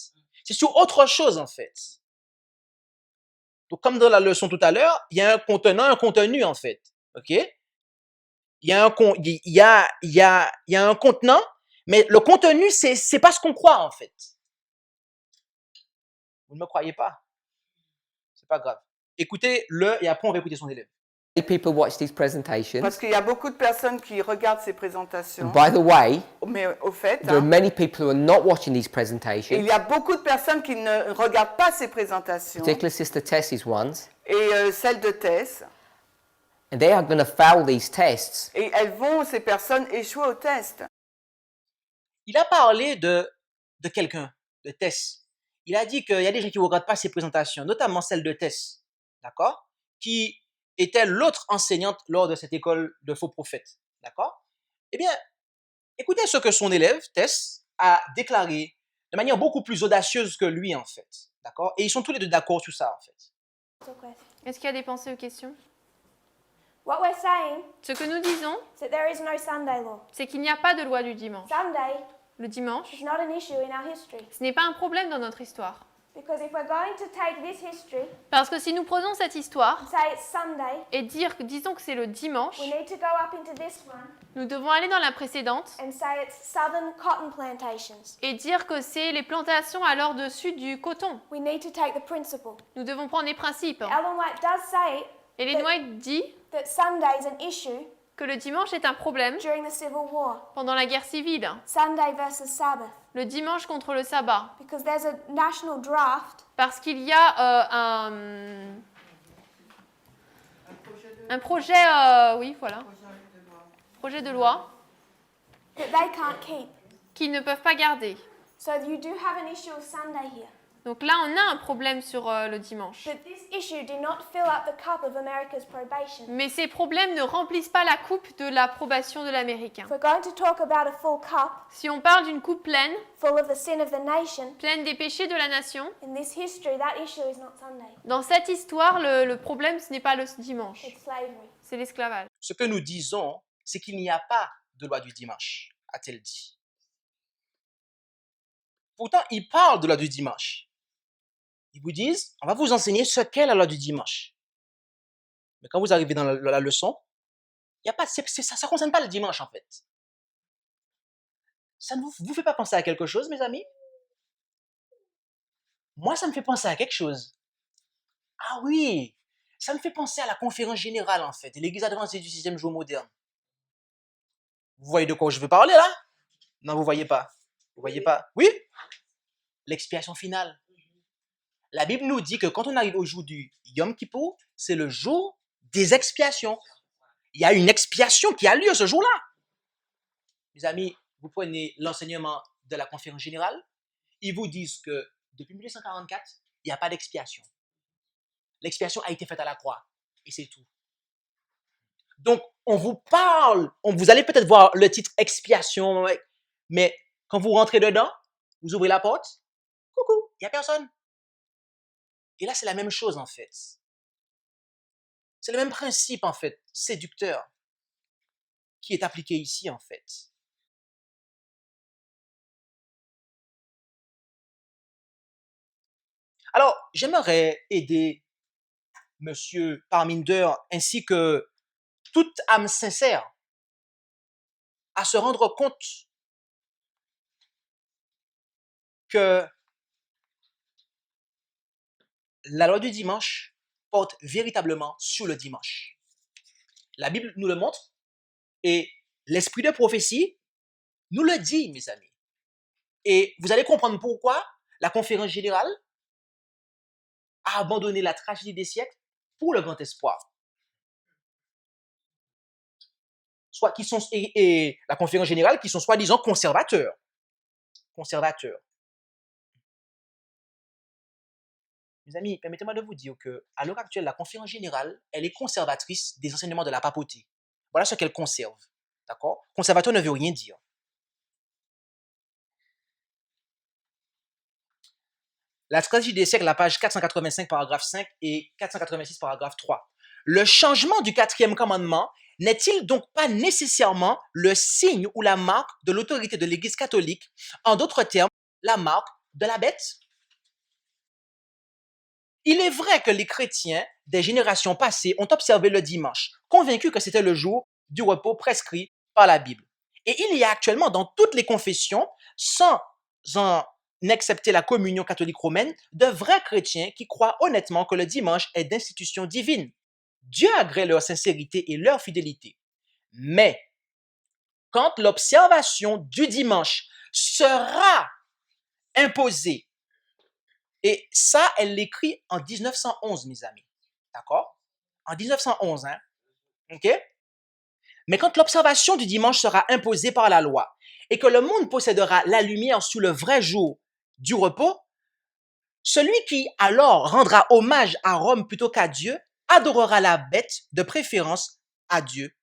C'est sur autre chose, en fait. Donc, comme dans la leçon tout à l'heure, il y a un contenant, un contenu, en fait. OK? Il y a un contenant, mais le contenu, c'est pas ce qu'on croit, en fait. Vous ne me croyez pas? C'est pas grave. Écoutez-le et après on va écouter son élève. People watch these presentations. Parce qu'il y a beaucoup de personnes qui regardent ces présentations. And by the way, Mais au fait, there are many people who are not watching these il presentations, y a beaucoup de personnes qui ne regardent pas ces présentations. particularly Sister Tess's ones, Et celle de Tess. and they are going to fail these tests. Et ces personnes, échouer au test. Il a parlé de quelqu'un, de Tess. Il a dit qu'il y a des gens qui ne regardent pas ses présentations, notamment celle de Tess, d'accord? Qui était l'autre enseignante lors de cette école de faux prophètes, d'accord? Eh bien, écoutez ce que son élève, Tess, a déclaré de manière beaucoup plus audacieuse que lui, en fait, d'accord? Et ils sont tous les deux d'accord sur ça, en fait. Est-ce qu'il y a des pensées aux questions? What we're saying Ce que nous disons, is that there is no Sunday law. c'est qu'il n'y a pas de loi du dimanche. Sunday Le dimanche, is not an issue in our history. ce n'est pas un problème dans notre histoire. Because if we're going to take this history Parce que si nous prenons cette histoire and say it's Sunday, et disons que c'est le dimanche, we need to go up into this one nous devons aller dans la précédente and say it's southern cotton plantations. et dire que c'est les plantations alors dessus du coton. We need to take the principle. Nous devons prendre les principes. Ellen White does say Ellen White dit that Sunday is an issue que le dimanche est un problème during the Civil War. pendant la guerre civile. Sunday versus Sabbath. Le dimanche contre le sabbat. Because there's a national draft Parce qu'il y a un projet, oui, voilà, projet de loi that they can't keep. qu'ils ne peuvent pas garder. So you do have an issue of Sunday here. Donc là, on a un problème sur le dimanche. But this issue did not fill up the cup of America's probation. Mais ces problèmes ne remplissent pas la coupe de l'approbation de l'Américain. If we're going to talk about a full cup, Si on parle d'une coupe pleine, full of the sin of the nation, pleine des péchés de la nation, in this history, that issue is not Sunday. dans cette histoire, le problème, ce n'est pas le dimanche, It's slavery. c'est l'esclavage. Ce que nous disons, c'est qu'il n'y a pas de loi du dimanche, a-t-elle dit. Pourtant, ils parlent de la loi du dimanche. Ils vous disent, on va vous enseigner ce qu'est la loi du dimanche. Mais quand vous arrivez dans la leçon, il y a pas, ça ne concerne pas le dimanche, en fait. Ça ne vous fait pas penser à quelque chose, mes amis? Moi, ça me fait penser à quelque chose. Ah oui, ça me fait penser à la conférence générale, en fait, et l'Église adventiste du 6e jour moderne. Vous voyez de quoi je veux parler, là? Non, vous voyez pas. Vous voyez pas? Oui? L'expiation finale. La Bible nous dit que quand on arrive au jour du Yom Kippour, c'est le jour des expiations. Il y a une expiation qui a lieu ce jour-là. Mes amis, vous prenez l'enseignement de la conférence générale, ils vous disent que depuis 1944, il n'y a pas d'expiation. L'expiation a été faite à la croix, et c'est tout. Donc, on vous parle, vous allez peut-être voir le titre expiation, mais quand vous rentrez dedans, vous ouvrez la porte, coucou, il n'y a personne. Et là, c'est la même chose, en fait. C'est le même principe, en fait, séducteur, qui est appliqué ici, en fait. Alors, j'aimerais aider Monsieur Parminder ainsi que toute âme sincère à se rendre compte que la loi du dimanche porte véritablement sur le dimanche. La Bible nous le montre et l'esprit de prophétie nous le dit, mes amis. Et vous allez comprendre pourquoi la conférence générale a abandonné la tragédie des siècles pour le grand espoir. Soit qui sont, et la conférence générale qui sont soi-disant conservateurs. Mes amis, permettez-moi de vous dire qu'à l'heure actuelle, la conférence générale, elle est conservatrice des enseignements de la papauté. Voilà ce qu'elle conserve. D'accord? Conservateur ne veut rien dire. La tragédie des siècles, la page 485, paragraphe 5 et 486, paragraphe 3. Le changement du 4e commandement n'est-il donc pas nécessairement le signe ou la marque de l'autorité de l'Église catholique, en d'autres termes, la marque de la bête? Il est vrai que les chrétiens des générations passées ont observé le dimanche, convaincus que c'était le jour du repos prescrit par la Bible. Et il y a actuellement dans toutes les confessions, sans en excepter la communion catholique romaine, de vrais chrétiens qui croient honnêtement que le dimanche est d'institution divine. Dieu agrée leur sincérité et leur fidélité. Mais quand l'observation du dimanche sera imposée, et ça, elle l'écrit en 1911, mes amis. D'accord? En 1911, hein? OK? Mais quand l'observation du dimanche sera imposée par la loi et que le monde possédera la lumière sous le vrai jour du repos, celui qui alors rendra hommage à Rome plutôt qu'à Dieu adorera la bête de préférence à Dieu,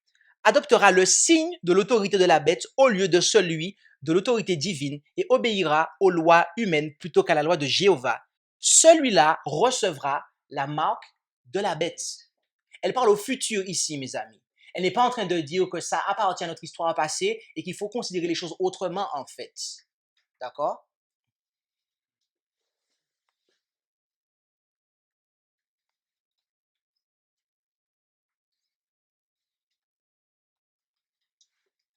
adoptera le signe de l'autorité de la bête au lieu de celui de l'autorité divine et obéira aux lois humaines plutôt qu'à la loi de Jéhovah. Celui-là recevra la marque de la bête. Elle parle au futur ici, mes amis. Elle n'est pas en train de dire que ça appartient à notre histoire passée et qu'il faut considérer les choses autrement, en fait. D'accord?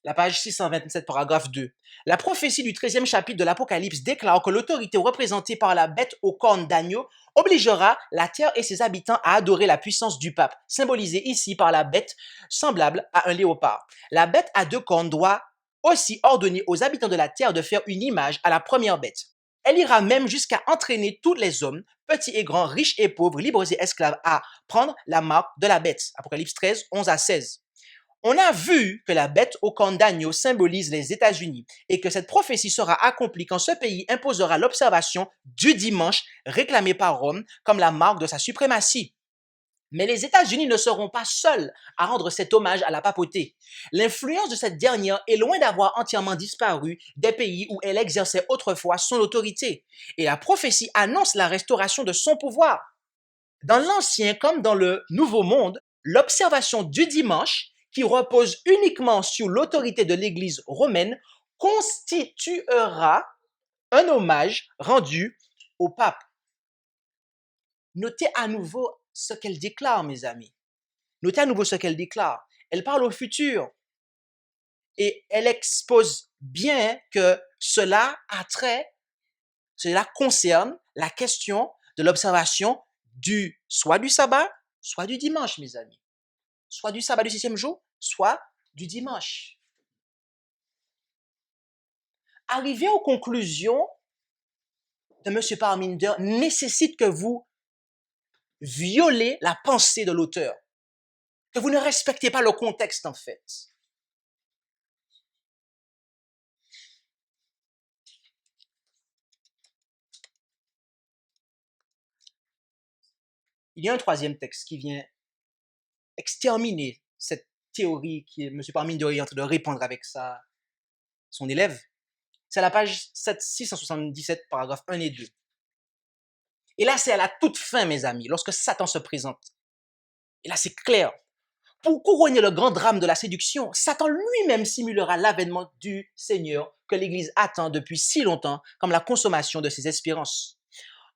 La page 627, paragraphe 2. La prophétie du 13e chapitre de l'Apocalypse déclare que l'autorité représentée par la bête aux cornes d'agneau obligera la terre et ses habitants à adorer la puissance du pape, symbolisée ici par la bête semblable à un léopard. La bête à 2 cornes doit aussi ordonner aux habitants de la terre de faire une image à la première bête. Elle ira même jusqu'à entraîner tous les hommes, petits et grands, riches et pauvres, libres et esclaves, à prendre la marque de la bête. Apocalypse 13, 11 à 16. On a vu que la bête aux cornes d'agneau symbolise les États-Unis et que cette prophétie sera accomplie quand ce pays imposera l'observation du dimanche réclamée par Rome comme la marque de sa suprématie. Mais les États-Unis ne seront pas seuls à rendre cet hommage à la papauté. L'influence de cette dernière est loin d'avoir entièrement disparu des pays où elle exerçait autrefois son autorité. Et la prophétie annonce la restauration de son pouvoir. Dans l'Ancien comme dans le Nouveau Monde, l'observation du dimanche, qui repose uniquement sur l'autorité de l'Église romaine, constituera un hommage rendu au pape. Notez à nouveau ce qu'elle déclare, mes amis. Notez à nouveau ce qu'elle déclare. Elle parle au futur. Et elle expose bien que cela concerne la question de l'observation soit du sabbat, soit du dimanche, mes amis. Soit du sabbat du 6e jour, soit du dimanche. Arriver aux conclusions de M. Parminder nécessite que vous violez la pensée de l'auteur, que vous ne respectez pas le contexte en fait. Il y a un 3e texte qui vient exterminer cette théorie que M. Parminder est en train de répandre avec son élève. C'est à la page 677, paragraphes 1 et 2. Et là, c'est à la toute fin, mes amis, lorsque Satan se présente. Et là, c'est clair. Pour couronner le grand drame de la séduction, Satan lui-même simulera l'avènement du Seigneur que l'Église attend depuis si longtemps comme la consommation de ses espérances.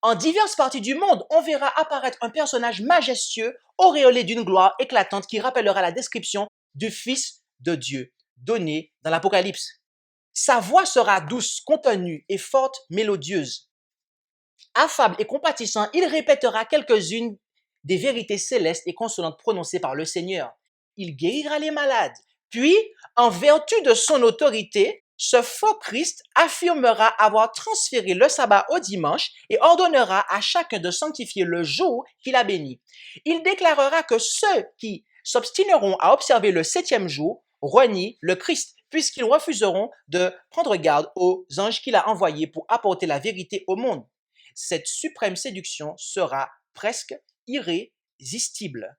En diverses parties du monde, on verra apparaître un personnage majestueux, auréolé d'une gloire éclatante qui rappellera la description du Fils de Dieu. donné dans l'Apocalypse. Sa voix sera douce, contenue et forte, mélodieuse. Affable et compatissant, il répétera quelques-unes des vérités célestes et consolantes prononcées par le Seigneur. Il guérira les malades. Puis, en vertu de son autorité, ce faux Christ affirmera avoir transféré le sabbat au dimanche et ordonnera à chacun de sanctifier le jour qu'il a béni. Il déclarera que ceux qui s'obstineront à observer le 7e jour renient le Christ, puisqu'ils refuseront de prendre garde aux anges qu'il a envoyés pour apporter la vérité au monde. Cette suprême séduction sera presque irrésistible.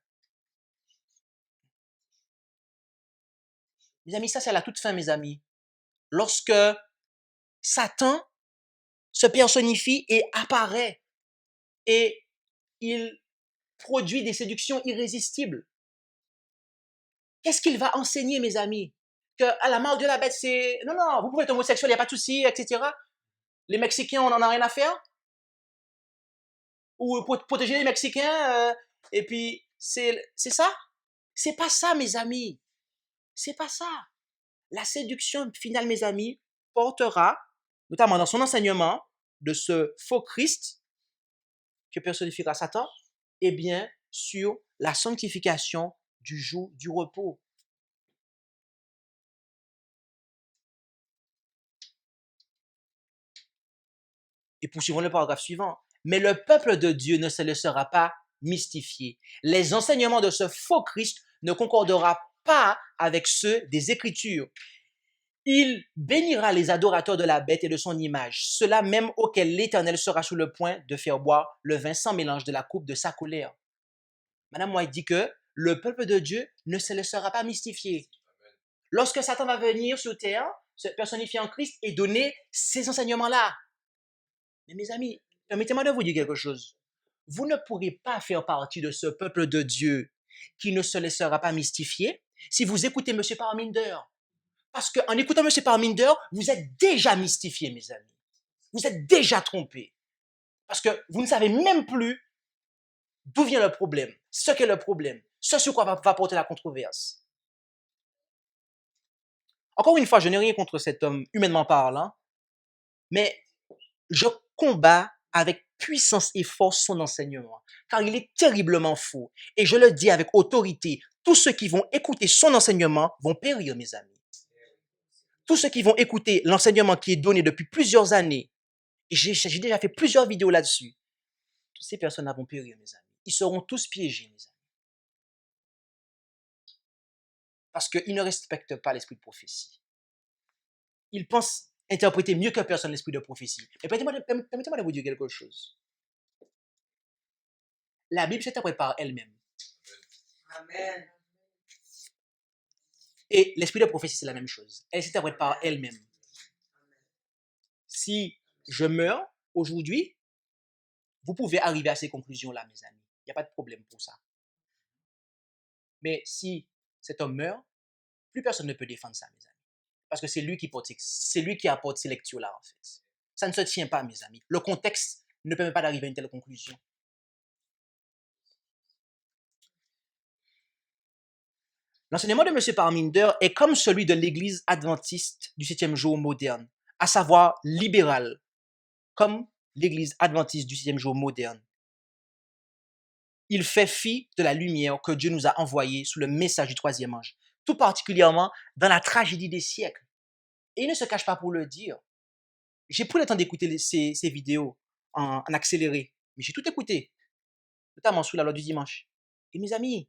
Mes amis, ça c'est à la toute fin, mes amis. Lorsque Satan se personnifie et apparaît et il produit des séductions irrésistibles. Qu'est-ce qu'il va enseigner, mes amis? Que à la marque de la bête, c'est non, non, vous pouvez être homosexuel, il n'y a pas de souci, etc. Les Mexicains, on n'en a rien à faire. Ou pour protéger les Mexicains, et puis c'est ça? C'est pas ça, mes amis. C'est pas ça. La séduction finale, mes amis, portera, notamment dans son enseignement, de ce faux Christ que personnifiera Satan, eh bien, sur la sanctification du jour du repos. Et poursuivons le paragraphe suivant. Mais le peuple de Dieu ne se laissera pas mystifier. Les enseignements de ce faux Christ ne concorderont pas avec ceux des Écritures. Il bénira les adorateurs de la bête et de son image, ceux-là même auxquels l'Éternel sera sur le point de faire boire le vin sans mélange de la coupe de sa colère. Madame White dit que le peuple de Dieu ne se laissera pas mystifier. Lorsque Satan va venir sur terre, se personnifier en Christ et donner ces enseignements-là. Mais mes amis, permettez-moi de vous dire quelque chose. Vous ne pourrez pas faire partie de ce peuple de Dieu qui ne se laissera pas mystifier si vous écoutez M. Parminder. Parce qu'en écoutant M. Parminder, vous êtes déjà mystifié, mes amis. Vous êtes déjà trompé. Parce que vous ne savez même plus d'où vient le problème, ce qu'est le problème, ce sur quoi va porter la controverse. Encore une fois, je n'ai rien contre cet homme, humainement parlant, mais je combats avec puissance et force son enseignement, car il est terriblement faux. Et je le dis avec autorité, tous ceux qui vont écouter son enseignement vont périr, mes amis. Tous ceux qui vont écouter l'enseignement qui est donné depuis plusieurs années, et j'ai déjà fait plusieurs vidéos là-dessus, toutes ces personnes vont périr, mes amis. Ils seront tous piégés, mes amis. Parce qu'ils ne respectent pas l'esprit de prophétie. Ils pensent interpréter mieux que personne l'esprit de prophétie. Mais permettez-moi de vous dire quelque chose. La Bible s'interprète par elle-même. Amen. Et l'esprit de prophétie, c'est la même chose. Elle s'interprète par elle-même. Si je meurs aujourd'hui, vous pouvez arriver à ces conclusions-là, mes amis. Il n'y a pas de problème pour ça. Mais si cet homme meurt, plus personne ne peut défendre ça, mes amis. Parce que c'est lui qui apporte ces lectures-là, en fait. Ça ne se tient pas, mes amis. Le contexte ne permet pas d'arriver à une telle conclusion. L'enseignement de M. Parminder est comme celui de l'Église adventiste du 7e jour moderne, à savoir libérale, comme l'Église adventiste du 7e jour moderne. Il fait fi de la lumière que Dieu nous a envoyée sous le message du 3e ange, tout particulièrement dans la tragédie des siècles. Et il ne se cache pas pour le dire. J'ai pris le temps d'écouter ces vidéos en accéléré, mais j'ai tout écouté, notamment sous la loi du dimanche. Et mes amis,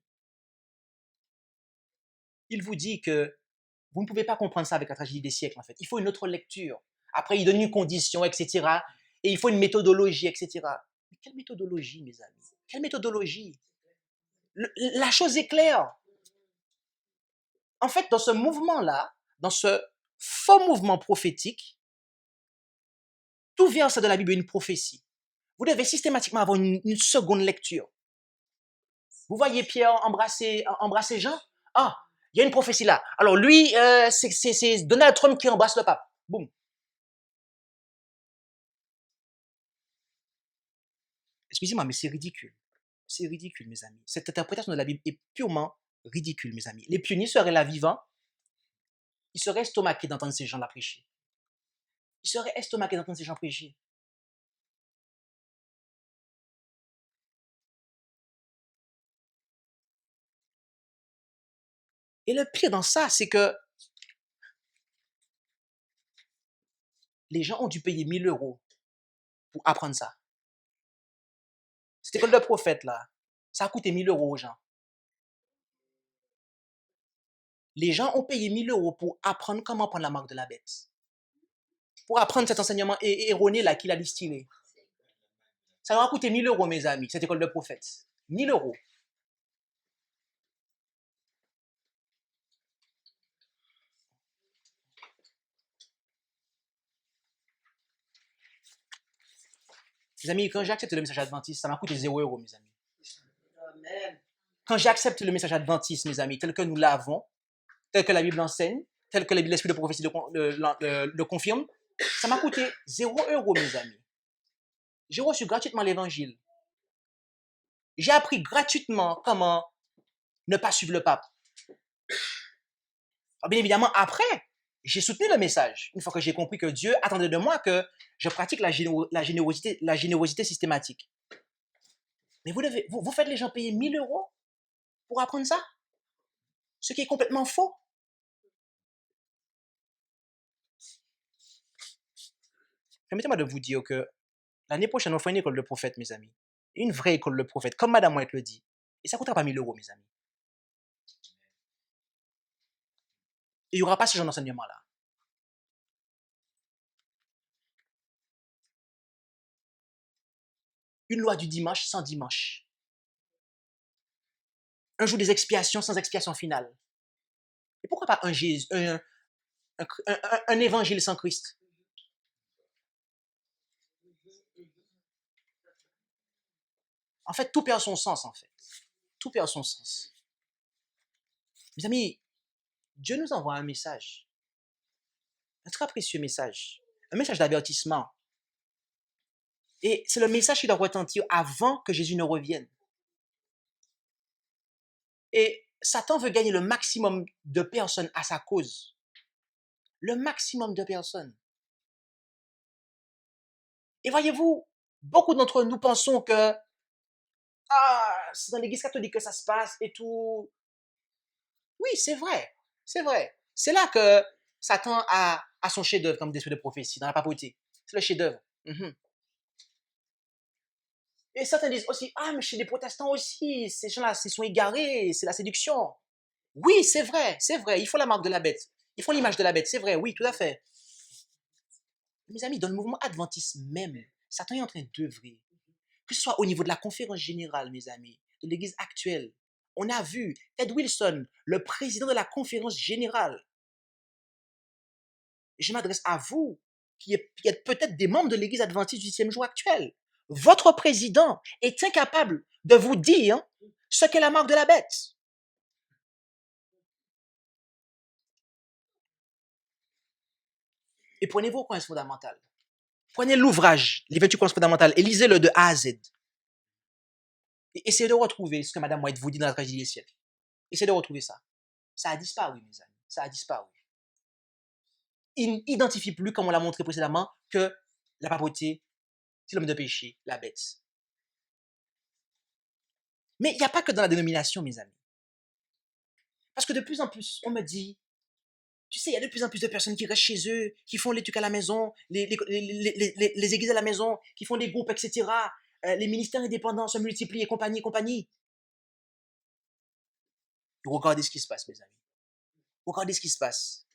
il vous dit que vous ne pouvez pas comprendre ça avec la tragédie des siècles, en fait. Il faut une autre lecture. Après, il donne une condition, etc. Et il faut une méthodologie, etc. Mais quelle méthodologie, mes amis? Quelle méthodologie? La chose est claire. En fait, dans ce mouvement-là, dans ce faux mouvement prophétique, tout verset de la Bible est une prophétie. Vous devez systématiquement avoir une seconde lecture. Vous voyez Pierre embrasser Jean? Ah, il y a une prophétie là. Alors lui, c'est Donald Trump qui embrasse le pape. Boum. Excusez-moi, mais c'est ridicule. C'est ridicule, mes amis. Cette interprétation de la Bible est purement ridicule, mes amis. Les pionniers seraient là vivants. il serait estomaqué d'entendre ces gens-là prêcher. Il serait estomaqué d'entendre ces gens prêcher. Et le pire dans ça, c'est que les gens ont dû payer 1000 euros pour apprendre ça. Cette école de prophète, là, ça a coûté 1000 euros aux gens. Les gens ont payé 1000 euros pour apprendre comment prendre la marque de la bête. Pour apprendre cet enseignement erroné là qu'il a distillé. Ça leur a coûté 1000 euros, mes amis, cette école de prophète. 1000 euros. Mes amis, quand j'ai accepté le message adventiste, ça m'a coûté 0 euros, mes amis. Amen. Quand j'ai accepté le message adventiste, mes amis, tel que nous l'avons, tel que la Bible enseigne, tel que l'esprit de prophétie le confirme, ça m'a coûté 0 euros, mes amis. J'ai reçu gratuitement l'évangile. J'ai appris gratuitement comment ne pas suivre le pape. Alors, bien évidemment, après, j'ai soutenu le message. Une fois que j'ai compris que Dieu attendait de moi que je pratique la générosité systématique. Mais vous faites les gens payer 1000 euros pour apprendre ça? Ce qui est complètement faux. Permettez-moi de vous dire que l'année prochaine, on fera une école de prophète, mes amis. Une vraie école de prophète, comme Madame White le dit. Et ça ne coûtera pas 1000 euros, mes amis. Et il n'y aura pas ce genre d'enseignement-là. Une loi du dimanche sans dimanche. Un jour des expiations sans expiation finale. Et pourquoi pas un évangile sans Christ? En fait, tout perd son sens, en fait. Tout perd son sens. Mes amis, Dieu nous envoie un message. Un très précieux message. Un message d'avertissement. Et c'est le message qui doit retentir avant que Jésus ne revienne. Et Satan veut gagner le maximum de personnes à sa cause. Le maximum de personnes. Et voyez-vous, beaucoup d'entre nous pensons que c'est dans l'église catholique que ça se passe et tout. Oui, c'est vrai. C'est vrai. C'est là que Satan a son chef-d'œuvre comme d'esprit de prophétie, dans la papauté. C'est le chef-d'œuvre. Et certains disent aussi, mais chez les protestants aussi, ces gens-là, ils sont égarés, c'est la séduction. Oui, c'est vrai, il faut la marque de la bête. Il faut l'image de la bête, c'est vrai, oui, tout à fait. Mes amis, dans le mouvement adventiste même, Satan est en train d'œuvrer. Que ce soit au niveau de la conférence générale, mes amis, de l'église actuelle. On a vu Ted Wilson, le président de la conférence générale. Je m'adresse à vous, qui êtes peut-être des membres de l'église adventiste du 10e jour actuel. Votre président est incapable de vous dire ce qu'est la marque de la bête. Et prenez vos croyances fondamentales. Prenez l'ouvrage, les 28 croyances fondamentales, et lisez-le de A à Z. Et essayez de retrouver ce que Madame White vous dit dans la tragédie des siècles. Essayez de retrouver ça. Ça a disparu, mes amis. Ça a disparu. Il n'identifie plus, comme on l'a montré précédemment, que la papauté, c'est l'homme de péché, la bête. Mais il n'y a pas que dans la dénomination, mes amis. Parce que de plus en plus, on me dit, tu sais, il y a de plus en plus de personnes qui restent chez eux, qui font l'étude à la maison, les églises à la maison, qui font des groupes, etc. Les ministères indépendants se multiplient et compagnie, compagnie. Regardez ce qui se passe, mes amis. Regardez ce qui se passe.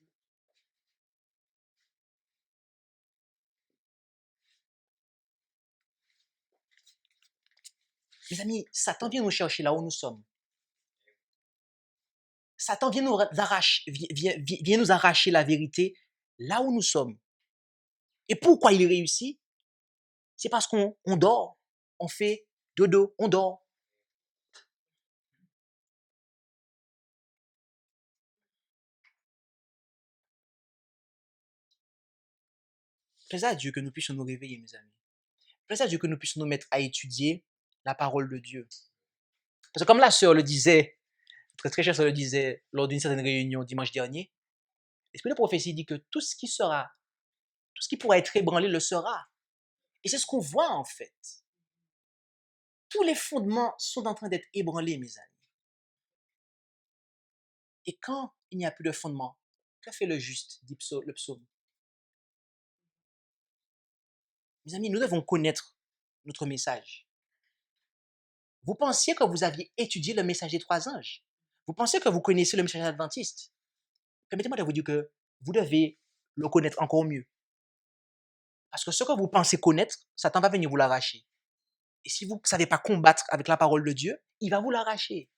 Mes amis, Satan vient nous chercher là où nous sommes. Satan vient nous arracher la vérité là où nous sommes. Et pourquoi il réussit? C'est parce qu'on dort, on fait dodo, on dort. Plaise à Dieu que nous puissions nous réveiller, mes amis. Plaise à Dieu que nous puissions nous mettre à étudier la parole de Dieu. Parce que comme la sœur le disait, notre très chère sœur le disait lors d'une certaine réunion dimanche dernier, L'esprit de prophétie dit que tout ce qui pourra être ébranlé le sera. Et c'est ce qu'on voit en fait. Tous les fondements sont en train d'être ébranlés, mes amis. Et quand il n'y a plus de fondement, que fait le juste, dit le psaume? Mes amis, nous devons connaître notre message. Vous pensiez que vous aviez étudié le message des 3 anges. Vous pensez que vous connaissez le message adventiste. Permettez-moi de vous dire que vous devez le connaître encore mieux. Parce que ce que vous pensez connaître, Satan va venir vous l'arracher. Et si vous ne savez pas combattre avec la parole de Dieu, il va vous l'arracher.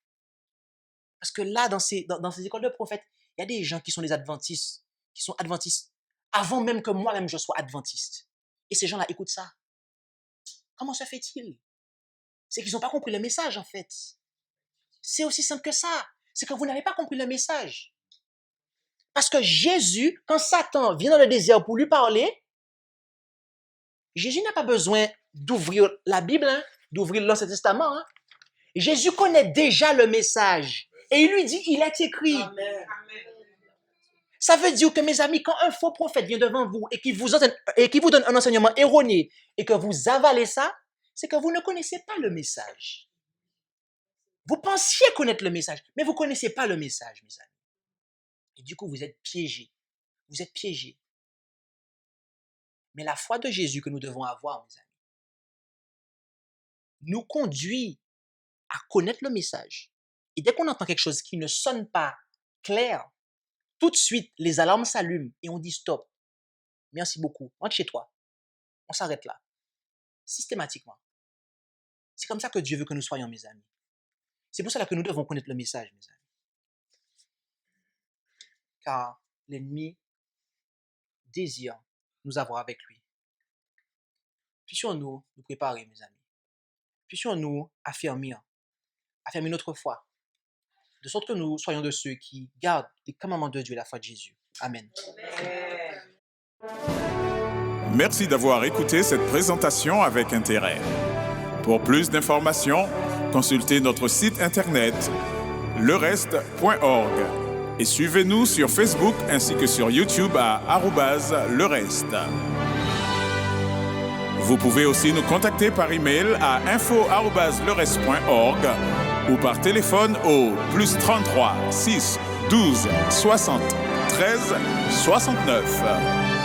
Parce que là, dans ces écoles de prophètes, il y a des gens qui sont des adventistes, qui sont adventistes avant même que moi-même je sois adventiste. Et ces gens-là écoutent ça. Comment se fait-il? C'est qu'ils n'ont pas compris le message, en fait. C'est aussi simple que ça. C'est que vous n'avez pas compris le message. Parce que Jésus, quand Satan vient dans le désert pour lui parler, Jésus n'a pas besoin d'ouvrir la Bible, d'ouvrir l'Ancien Testament. Jésus connaît déjà le message. Et il lui dit, il est écrit. Amen. Ça veut dire que, mes amis, quand un faux prophète vient devant vous et qui vous donne un enseignement erroné et que vous avalez ça, c'est que vous ne connaissez pas le message. Vous pensiez connaître le message, mais vous ne connaissez pas le message, mes amis. Et du coup, vous êtes piégés. Vous êtes piégés. Mais la foi de Jésus que nous devons avoir, mes amis, nous conduit à connaître le message. Et dès qu'on entend quelque chose qui ne sonne pas clair, tout de suite, les alarmes s'allument et on dit stop. Merci beaucoup. Rentre chez toi. On s'arrête là. Systématiquement. C'est comme ça que Dieu veut que nous soyons, mes amis. C'est pour cela que nous devons connaître le message, mes amis. Car l'ennemi désire nous avoir avec lui. Puissions-nous nous préparer, mes amis. Puissions-nous affermir notre foi, de sorte que nous soyons de ceux qui gardent les commandements de Dieu et la foi de Jésus. Amen. Merci d'avoir écouté cette présentation avec intérêt. Pour plus d'informations, consultez notre site internet lereste.org et suivez-nous sur Facebook ainsi que sur YouTube à @lereste. Vous pouvez aussi nous contacter par email à info@lereste.org ou par téléphone au +33 6 12 60 13 69.